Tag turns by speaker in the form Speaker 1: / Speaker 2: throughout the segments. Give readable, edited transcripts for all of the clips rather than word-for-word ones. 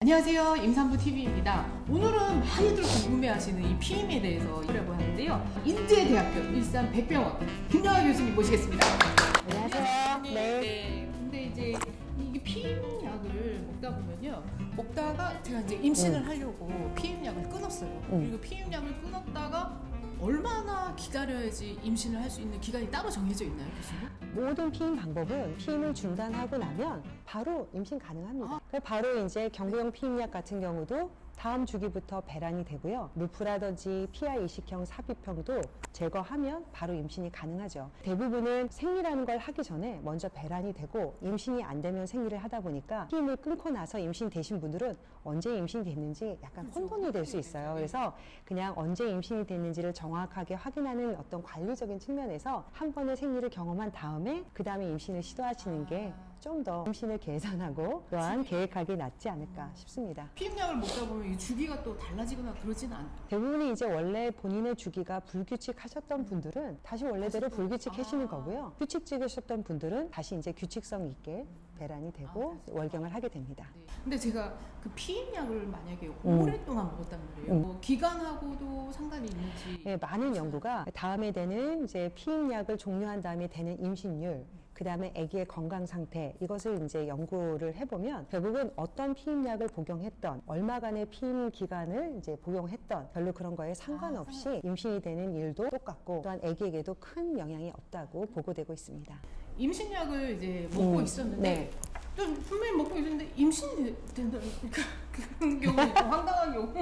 Speaker 1: 안녕하세요, 임산부 TV입니다. 오늘은 많이들 궁금해하시는 이 피임에 대해서 알아보려고 하는데요. 인제대학교 일산 백병원 김영하 교수님 모시겠습니다.
Speaker 2: 안녕하세요.
Speaker 1: 네. 근데 이제 이게 피임약을 먹다 보면요, 먹다가 제가 이제 임신을 하려고 피임약을 끊었어요. 그리고 피임약을 끊었다가 얼마나 기다려야지 임신을 할 수 있는 기간이 따로 정해져 있나요, 교수님?
Speaker 2: 모든 피임 방법은 피임을 중단하고 나면 바로 임신 가능합니다. 바로 이제 경구용 피임약 같은 경우도 다음 주기부터 배란이 되고요. 루프라든지 피하 이식형 삽입형도 제거하면 바로 임신이 가능하죠. 대부분은 생리라는 걸 하기 전에 먼저 배란이 되고 임신이 안 되면 생리를 하다 보니까 피임을 끊고 나서 임신 되신 분들은 언제 임신이 됐는지 약간 혼돈이 될 수 있어요. 그래서 그냥 언제 임신이 됐는지를 정확하게 확인하는 어떤 관리적인 측면에서 한 번의 생리를 경험한 다음에 그 다음에 임신을 시도하시는 게 좀 더 임신을 계산하고 또한 계획하기 낫지 않을까 싶습니다.
Speaker 1: 피임약을 먹다 보면 이 주기가 또 달라지거나 그러지는 않아요.
Speaker 2: 대부분이 이제 원래 본인의 주기가 불규칙하셨던 분들은 다시 원래대로 불규칙해지는 거고요. 규칙적이셨던 분들은 다시 이제 규칙성 있게 배란이 되고 월경을 하게 됩니다.
Speaker 1: 네. 근데 제가 그 피임약을 만약에 오랫동안 먹었단 말이에요. 뭐 기간하고도 상관이 있는지.
Speaker 2: 네, 많은 연구가 다음에 되는 이제 피임약을 종료한 다음에 되는 임신율, 그 다음에 아기의 건강 상태, 이것을 이제 연구를 해보면 결국은 어떤 피임약을 복용했던, 얼마간의 피임 기간을 이제 복용했던 별로 그런 거에 상관없이 임신이 되는 일도 똑같고 또한 아기에게도 큰 영향이 없다고 보고되고 있습니다.
Speaker 1: 임신약을 이제 먹고 있었는데
Speaker 2: 네.
Speaker 1: 또 분명히 먹고 있었는데 임신이 된다는 그런 경우 있고 황당한 경우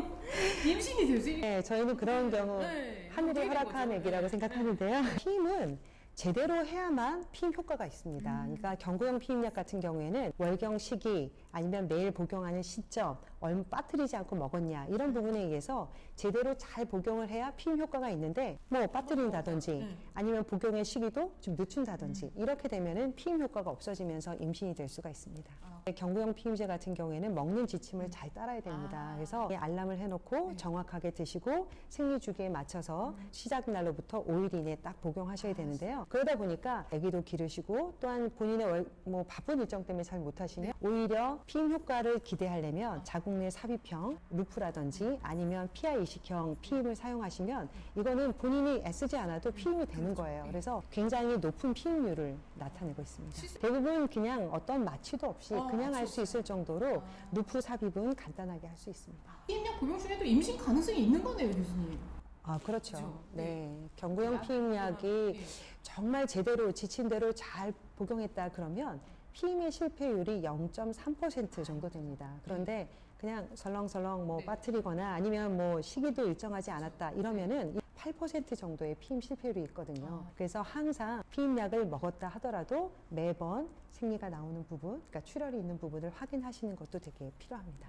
Speaker 1: 임신이 되지?
Speaker 2: 네, 저희는 그런 경우
Speaker 1: 네,
Speaker 2: 하늘이
Speaker 1: 어떻게 된
Speaker 2: 허락한
Speaker 1: 거죠?
Speaker 2: 얘기라고
Speaker 1: 네.
Speaker 2: 생각하는데요. 피임은 제대로 해야만 피임 효과가 있습니다. 그러니까 경구용 피임약 같은 경우에는 월경 시기 아니면 매일 복용하는 시점, 얼마 빠뜨리지 않고 먹었냐 이런 부분에 의해서 제대로 잘 복용을 해야 피임 효과가 있는데 뭐 빠뜨린다든지 아니면 복용의 시기도 좀 늦춘다든지 이렇게 되면은 피임 효과가 없어지면서 임신이 될 수가 있습니다. 경구용 피임제 같은 경우에는 먹는 지침을 잘 따라야 됩니다. 그래서 알람을 해놓고 정확하게 드시고 생리 주기에 맞춰서 시작 날로부터 5일 이내에 딱 복용하셔야 되는데요. 그러다 보니까 아기도 기르시고 또한 본인의 뭐 바쁜 일정 때문에 잘 못하시면 오히려 피임 효과를 기대하려면 자궁 내 삽입형 루프라든지 아니면 피하 이식형 피임을 사용하시면 이거는 본인이 애쓰지 않아도 피임이 되는 거예요. 그래서 굉장히 높은 피임률을 나타내고 있습니다. 대부분 그냥 어떤 마취도 없이 그냥 할 수 있을 정도로 루프 삽입은 간단하게 할 수 있습니다.
Speaker 1: 피임약 복용 중에도 임신 가능성이 있는 거네요, 교수님.
Speaker 2: 아, 그렇죠.
Speaker 1: 그렇죠.
Speaker 2: 네. 경구용 피임약이 정말 제대로 지친 대로 잘 복용했다 그러면 피임의 실패율이 0.3% 정도 됩니다. 그런데 그냥 설렁설렁 뭐 빠뜨리거나 아니면 뭐 시기도 일정하지 않았다 이러면은 8% 정도의 피임 실패율이 있거든요. 그래서 항상 피임약을 먹었다 하더라도 매번 생리가 나오는 부분, 그러니까 출혈이 있는 부분을 확인하시는 것도 되게 필요합니다.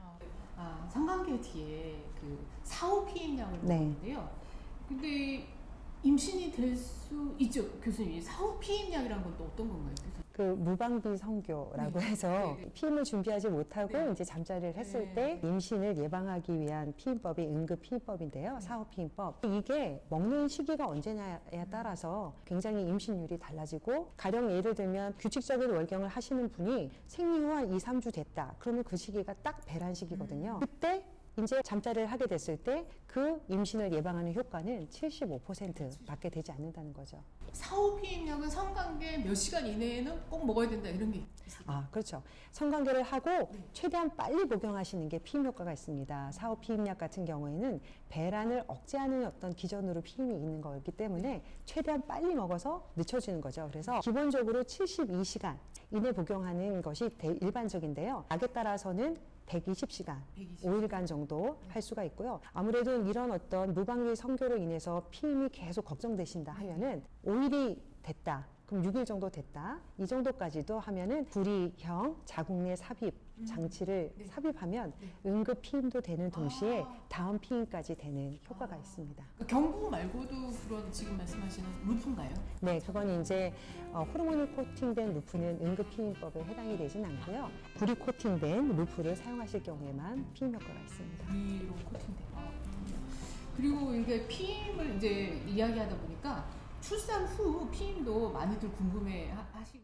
Speaker 1: 성관계 뒤에 그 사후 피임약을
Speaker 2: 네.
Speaker 1: 먹는데요. 근데 임신이 될 수 있죠, 교수님. 사후 피임약이란 건 또 어떤 건가요, 교수님?
Speaker 2: 그 무방비 성교라고 해서 피임을 준비하지 못하고 이제 잠자리를 했을 때 임신을 예방하기 위한 피임법이 응급 피임법인데요. 사후 피임법. 이게 먹는 시기가 언제냐에 따라서 굉장히 임신율이 달라지고 가령 예를 들면 규칙적인 월경을 하시는 분이 생리 후 한 2, 3주 됐다. 그러면 그 시기가 딱 배란 시기거든요. 그때 이제 잠자리를 하게 됐을 때 그 임신을 예방하는 효과는 75% 밖에 되지 않는다는 거죠.
Speaker 1: 사후 피임약은 성관계 몇 시간 이내에는 꼭 먹어야 된다 이런 게 있어요.
Speaker 2: 아, 그렇죠. 성관계를 하고 최대한 빨리 복용하시는 게 피임 효과가 있습니다. 사후 피임약 같은 경우에는 배란을 억제하는 어떤 기전으로 피임이 있는 거였기 때문에 최대한 빨리 먹어서 늦춰지는 거죠. 그래서 기본적으로 72시간 이내 복용하는 것이 일반적인데요. 약에 따라서는 120시간, 5일간 정도 할 수가 있고요. 아무래도 이런 어떤 무방비 성교로 인해서 피임이 계속 걱정되신다 하면은 5일이 됐다. 그럼 6일 정도 됐다. 이 정도까지도 하면은 불이형 자궁 내 삽입 장치를 삽입하면 응급 피임도 되는 동시에 다음 피임까지 되는 효과가 있습니다.
Speaker 1: 경부 말고도 그런 지금 말씀하시는 루프인가요?
Speaker 2: 네, 그건 이제 호르몬이 코팅된 루프는 응급 피임법에 해당이 되진 않고요. 불이 코팅된 루프를 사용하실 경우에만 피임 효과가 있습니다.
Speaker 1: 위로 코팅된. 그리고 이게 피임을 이제 이야기하다 보니까 출산 후 피임도 많이들 궁금해 하시고